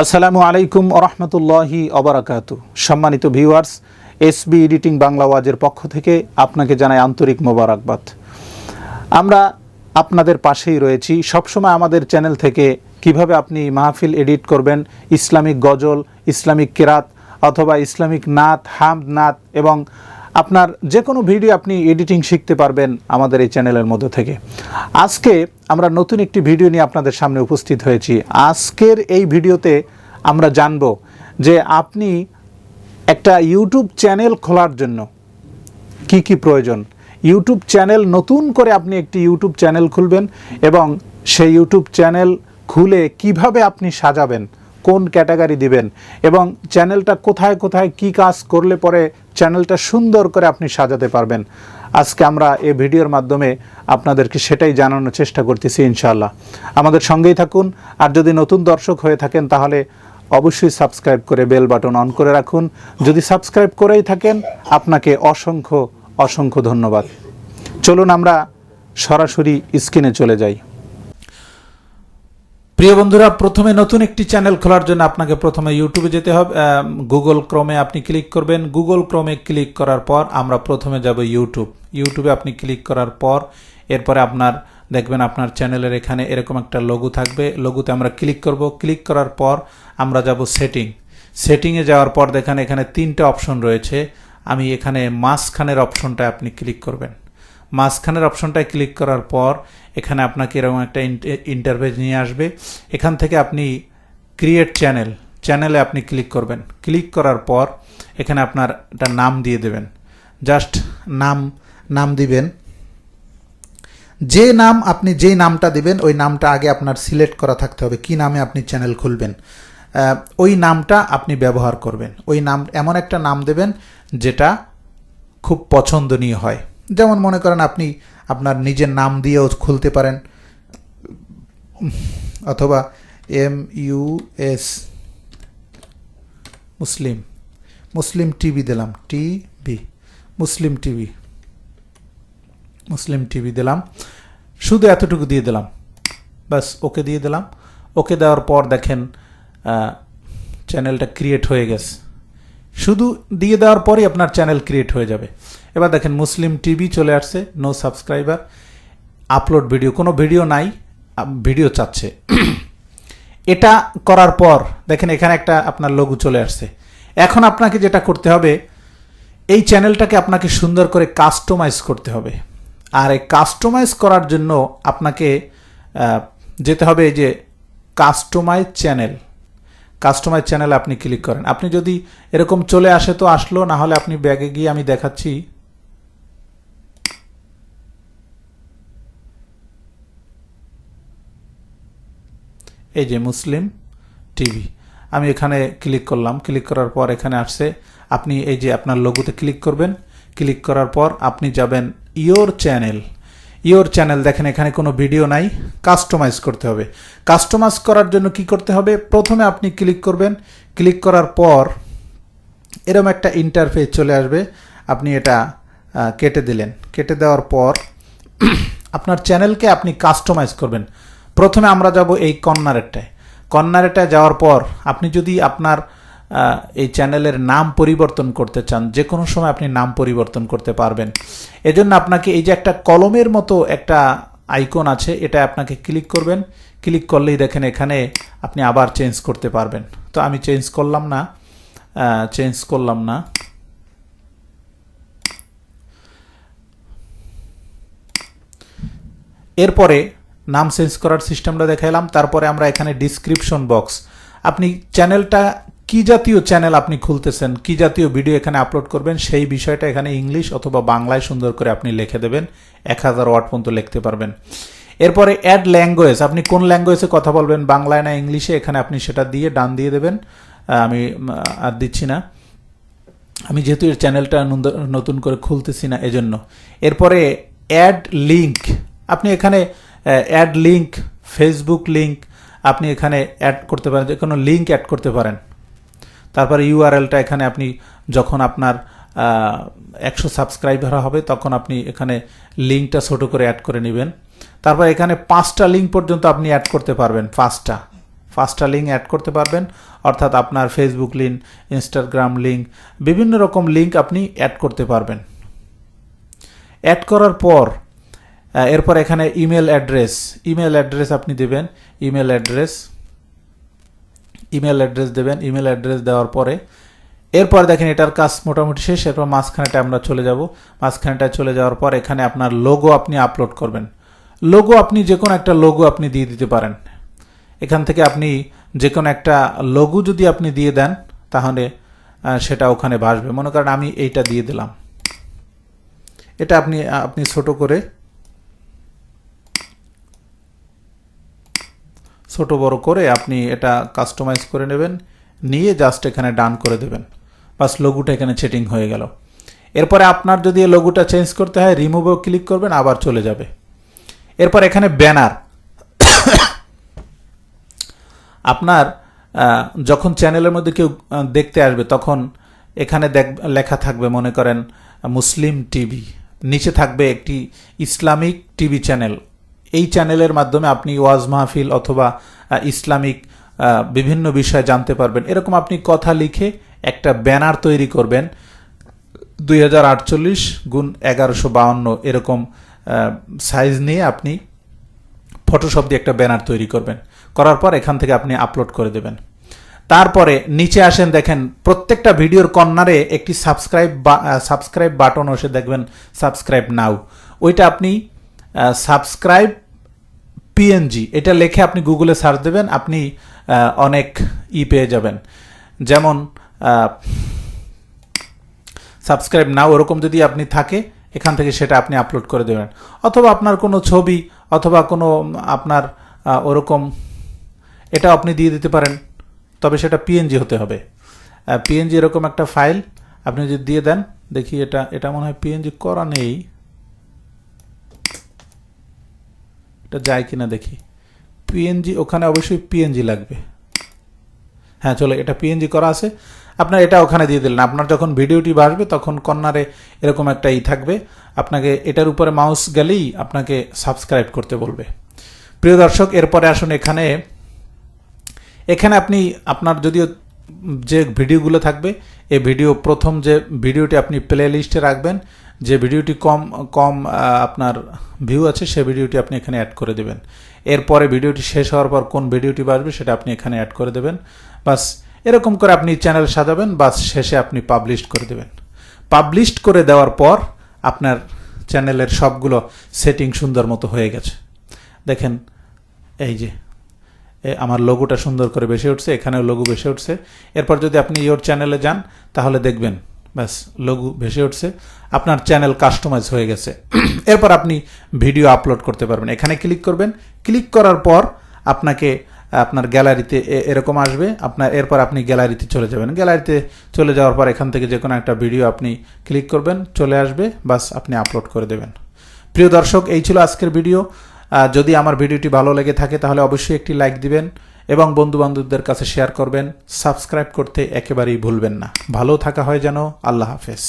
আসসালামু আলাইকুম ওরহমতুল্লাহি অবরাকাতু। সম্মানিত ভিউয়ার্স, এসবি এডিটিং বাংলা ওয়াজের পক্ষ থেকে আপনাকে জানাই আন্তরিক মোবারকবাদ। আমরা আপনাদের পাশেই রয়েছি সবসময়। আমাদের চ্যানেল থেকে কিভাবে আপনি মাহফিল এডিট করবেন, ইসলামিক গজল, ইসলামিক কিরাত অথবা ইসলামিক নাত, হামদ নাত এবং আপনার যে কোনো ভিডিও আপনি এডিটিং শিখতে পারবেন আমাদের এই চ্যানেলের মধ্য থেকে। আজকে আমরা নতুন একটি ভিডিও নিয়ে আপনাদের সামনে উপস্থিত হয়েছি। আজকের এই ভিডিওতে আমরা জানব যে আপনি একটা ইউটিউব চ্যানেল খোলার জন্য কি কি প্রয়োজন। ইউটিউব চ্যানেল নতুন করে আপনি একটি ইউটিউব চ্যানেল খুলবেন এবং সেই ইউটিউব চ্যানেল খুলে কিভাবে আপনি সাজাবেন, কোন ক্যাটাগরি দিবেন এবং চ্যানেলটা কোথায় কোথায় কি কাজ করলে পরে চ্যানেলটা সুন্দর করে আপনি সাজাতে পারবেন। আজকে আমরা এই ভিডিওর মাধ্যমে আপনাদেরকে সেটাই জানানোর চেষ্টা করতেছি ইনশাআল্লাহ। আমাদের সঙ্গেই থাকুন। আর যদি নতুন দর্শক হয়ে থাকেন তাহলে অবশ্যই সাবস্ক্রাইব করে বেল বাটন অন করে রাখুন। যদি সাবস্ক্রাইব করেই থাকেন আপনাকে অসংখ্য অসংখ্য ধন্যবাদ। চলুন আমরা সরাসরি স্ক্রিনে চলে যাই। প্রিয় বন্ধুরা, প্রথমে নতুন একটি চ্যানেল খোলার জন্য আপনাকে প্রথমে ইউটিউবে যেতে হবে। গুগল ক্রোমে আপনি ক্লিক করবেন। গুগল ক্রোমে ক্লিক করার পর আমরা প্রথমে যাব ইউটিউবে আপনি ক্লিক করার পর এরপরে আপনার দেখবেন আপনার চ্যানেলের এখানে এরকম একটা লোগো থাকবে। লোগোতে আমরা ক্লিক করব। ক্লিক করার পর আমরা যাব সেটিংয়ে যাওয়ার পর দেখেন এখানে তিনটা অপশন রয়েছে। আমি এখানে মাঝখানের অপশনটায় আপনি ক্লিক করবেন। মাঝখানের অপশনটায় ক্লিক করার পর এখানে আপনাকে এরকম একটা ইন্টারফেস নিয়ে আসবে। এখান থেকে আপনি ক্রিয়েট চ্যানেলে আপনি ক্লিক করবেন। ক্লিক করার পর এখানে আপনার একটা নাম দিয়ে দেবেন। জাস্ট নাম দিবেন। যেই নামটা দিবেন ওই নামটা আগে আপনার সিলেক্ট করা থাকতে হবে। কি নামে আপনি চ্যানেল খুলবেন ওই নামটা আপনি ব্যবহার করবেন। ওই নাম এমন একটা নাম দেবেন যেটা খুব পছন্দনীয় হয়। যেমন মনে করেন আপনি আপনার নিজের নাম দিয়েও খুলতে পারেন, অথবা MUS মুসলিম টিভি দিলাম, মুসলিম টিভি দিলাম। শুধু এতটুকু দিয়ে দিলাম, বাস ওকে দিয়ে দিলাম। ওকে দেওয়ার পর দেখেন চ্যানেলটা ক্রিয়েট হয়ে গেছে। শুধু দিয়ে দেওয়ার পরই আপনার চ্যানেল ক্রিয়েট হয়ে যাবে। এবার দেখেন মুসলিম টিভি চলে আসছে, নো সাবস্ক্রাইবার, আপলোড ভিডিও, কোনো ভিডিও নাই, ভিডিও চাচ্ছে। এটা করার পর দেখেন এখানে একটা আপনার লোগো চলে আসছে। এখন আপনাকে যেটা করতে হবে, এই চ্যানেলটাকে আপনাকে সুন্দর করে কাস্টমাইজ করতে হবে। আর এই কাস্টমাইজ করার জন্য আপনাকে যেতে হবে এই যে কাস্টমাইজ চ্যানেল আপনি ক্লিক করেন। আপনি যদি এরকম চলে আসে তো আসলো, না হলে আপনি ব্যাগে গিয়ে আমি দেখাচ্ছি। এই যে মুসলিম টিভি, আমি এখানে ক্লিক করলাম। ক্লিক করার পর এখানে আসছে, আপনি এই যে আপনার লোগোতে ক্লিক করবেন। ক্লিক করার পর আপনি যাবেন ইয়োর চ্যানেল। দেখেন এখানে কোনো ভিডিও নাই, কাস্টমাইজ করতে হবে। কাস্টমাইজ করার জন্য কি করতে হবে, প্রথমে আপনি ক্লিক করবেন। ক্লিক করার পর এরকম একটা ইন্টারফেস চলে আসবে। আপনি এটা কেটে দিলেন। কেটে দেওয়ার পর আপনার চ্যানেলকে আপনি কাস্টমাইজ করবেন। প্রথমে আমরা যাব এই কর্নারেরটায় যাওয়ার পর আপনি যদি আপনার এই চ্যানেলের নাম পরিবর্তন করতে চান, যে কোনো সময় আপনি নাম পরিবর্তন করতে পারবেন। এজন্য আপনাকে এই যে একটা কলমের মতো একটা আইকন আছে, এটা আপনাকে ক্লিক করবেন। ক্লিক করলেই দেখেন এখানে আপনি আবার চেঞ্জ করতে পারবেন। তো আমি চেঞ্জ করলাম না। এরপরে নাম চেঞ্জ করার সিস্টেমটা দেখাইলাম। তারপরে আমরা এখানে ডিসক্রিপশন বক্স, আপনি চ্যানেলটা কি জাতীয় চ্যানেল আপনি খুলতেছেন, কি জাতীয় ভিডিও এখানে আপলোড করবেন সেই বিষয়টা এখানে ইংলিশ অথবা বাংলায় সুন্দর করে আপনি লিখে দেবেন। 1000 ওয়ার্ড পর্যন্ত লিখতে পারবেন। এরপরে অ্যাড ল্যাঙ্গুয়েজ, আপনি কোন ল্যাঙ্গুয়েজে কথা বলবেন, বাংলায় না ইংলিশে, এখানে আপনি সেটা দিয়ে ডান দিয়ে দেবেন। আমি আর দিচ্ছি না, আমি যেহেতু এর চ্যানেলটা নতুন করে খুলতেছি না এজন্য। এরপরে অ্যাড লিঙ্ক, আপনি এখানে অ্যাড লিঙ্ক, ফেসবুক লিঙ্ক আপনি এখানে অ্যাড করতে পারেন, যে কোনো লিঙ্ক অ্যাড করতে পারেন। তারপরে URLটা এখানে আপনি যখন আপনার 100 সাবস্ক্রাইবার হবে তখন আপনি এখানে লিঙ্কটা ছোট করে অ্যাড করে নেবেন। তারপর এখানে 5টা লিঙ্ক পর্যন্ত আপনি অ্যাড করতে পারবেন। 5টা লিঙ্ক অ্যাড করতে পারবেন, অর্থাৎ আপনার ফেসবুক লিঙ্ক, ইনস্টাগ্রাম লিঙ্ক, বিভিন্ন রকম লিঙ্ক আপনি অ্যাড করতে পারবেন। অ্যাড করার পর এরপর এখানে ইমেল অ্যাড্রেস আপনি দেবেন। ইমেল অ্যাড্রেস দেবেন। ইমেল অ্যাড্রেস দেওয়ার পরে এরপর দেখেন এটার কাজ মোটামুটি শেষ। এরপর মাঝখানেটা আমরা চলে যাব। মাঝখানেটায় চলে যাওয়ার পর এখানে আপনার লোগো আপনি আপলোড করবেন। লোগো আপনি যে কোনো একটা লোগো আপনি দিয়ে দিতে পারেন। এখান থেকে আপনি যে কোনো একটা লোগো যদি আপনি দিয়ে দেন তাহলে সেটা ওখানে ভাসবে। মনে করেন আমি এইটা দিয়ে দিলাম। এটা আপনি ছোট বড় করে আপনি এটা কাস্টমাইজ করে নেবেন, নিয়ে জাস্ট এখানে ডান করে দেবেন। বাস লোগোটা এখানে সেটিং হয়ে গেল। এরপরে আপনার যদি এই লোগোটা চেঞ্জ করতে হয় রিমুভেও ক্লিক করবেন, আবার চলে যাবে। এরপর এখানে ব্যানার, আপনার যখন চ্যানেলের মধ্যে কেউ দেখতে আসবে তখন এখানে লেখা থাকবে মনে করেন মুসলিম টিভি, নিচে থাকবে একটি ইসলামিক টিভি চ্যানেল। এই চ্যানেলের মাধ্যমে আপনি ওয়াজ মাহফিল অথবা ইসলামিক বিভিন্ন বিষয় জানতে পারবেন। এরকম আপনি কথা লিখে একটা ব্যানার তৈরি করবেন 2048x1152 এরকম সাইজ নিয়ে আপনি ফটোশপ দিয়ে একটা ব্যানার তৈরি করবেন। করার পর এখান থেকে আপনি আপলোড করে দেবেন। তারপরে নিচে আসেন, দেখেন প্রত্যেকটা ভিডিওর কর্নারে একটি সাবস্ক্রাইব বাটন এসে দেখবেন সাবস্ক্রাইব নাও। ওইটা আপনি সাবস্ক্রাইব পিএনজি এটা লিখে আপনি গুগলে সার্চ দেবেন, আপনি অনেক পেয়ে যাবেন। যেমন সাবস্ক্রাইব নাও ওরকম যদি আপনি থাকে এখান থেকে সেটা আপনি আপলোড করে দেবেন। অথবা আপনার কোনো ছবি অথবা কোনো আপনার ওরকম এটা আপনি দিয়ে দিতে পারেন, তবে সেটা পিএনজি হতে হবে। পিএনজি এরকম একটা ফাইল আপনি যদি দিয়ে দেন, দেখি এটা মনে হয় পিএনজি করা নেই, এটা যায় কিনা দেখি। পিএনজি ওখানে অবশ্যই পিএনজি লাগবে। হ্যাঁ চলো, এটা পিএনজি করা আছে, আপনার এটা ওখানে দিয়ে দিলেন। আপনার যখন ভিডিওটি বাসবে তখন কর্নারে এরকম একটা থাকবে, আপনাকে এটার উপরে মাউস গেলেই আপনাকে সাবস্ক্রাইব করতে বলবে। প্রিয় দর্শক, এরপরে আসুন এখানে আপনি আপনার যদিও যে ভিডিওগুলো থাকবে এই প্রথম যে ভিডিওটি আপনি প্লে লিস্টে রাখবেন, যে ভিডিওটি কম আপনার ভিউ আছে সে ভিডিওটি আপনি এখানে অ্যাড করে দেবেন। এরপরে ভিডিওটি শেষ হওয়ার পর কোন ভিডিওটি বাসবে সেটা আপনি এখানে অ্যাড করে দেবেন। বাস এরকম করে আপনি চ্যানেল সাজাবেন, বাস শেষে আপনি পাবলিশ করে দেবেন। পাবলিশ করে দেওয়ার পর আপনার চ্যানেলের সবগুলো সেটিং সুন্দর মতো হয়ে গেছে। দেখেন এই যে আমার লোগোটা সুন্দর করে বেশি উঠছে, এখানেও লোগো বেশি উঠছে। এরপর যদি আপনি ইওর চ্যানেলে যান তাহলে দেখবেন ব্যাস লোগো ভেসে উঠছে, আপনার চ্যানেল কাস্টমাইজ হয়ে গেছে। এরপর আপনি ভিডিও আপলোড করতে পারবেন। এখানে ক্লিক করবেন, ক্লিক করার পর আপনাকে আপনার গ্যালারিতে এরকম আসবে। এরপর আপনি গ্যালারিতে চলে যাবেন। গ্যালারিতে চলে যাওয়ার পর এখান থেকে যে কোনো একটা ভিডিও আপনি ক্লিক করবেন, চলে আসবে, বাস আপনি আপলোড করে দেবেন। প্রিয় দর্শক, এই ছিল আজকের ভিডিও। যদি আমার ভিডিওটি ভালো লেগে থাকে তাহলে অবশ্যই একটি লাইক দিবেন এবং বন্ধুবান্ধবদের কাছে শেয়ার করবেন। সাবস্ক্রাইব করতে একেবারেই ভুলবেন না। ভালো থাকা হয় যেন। আল্লাহ হাফেজ।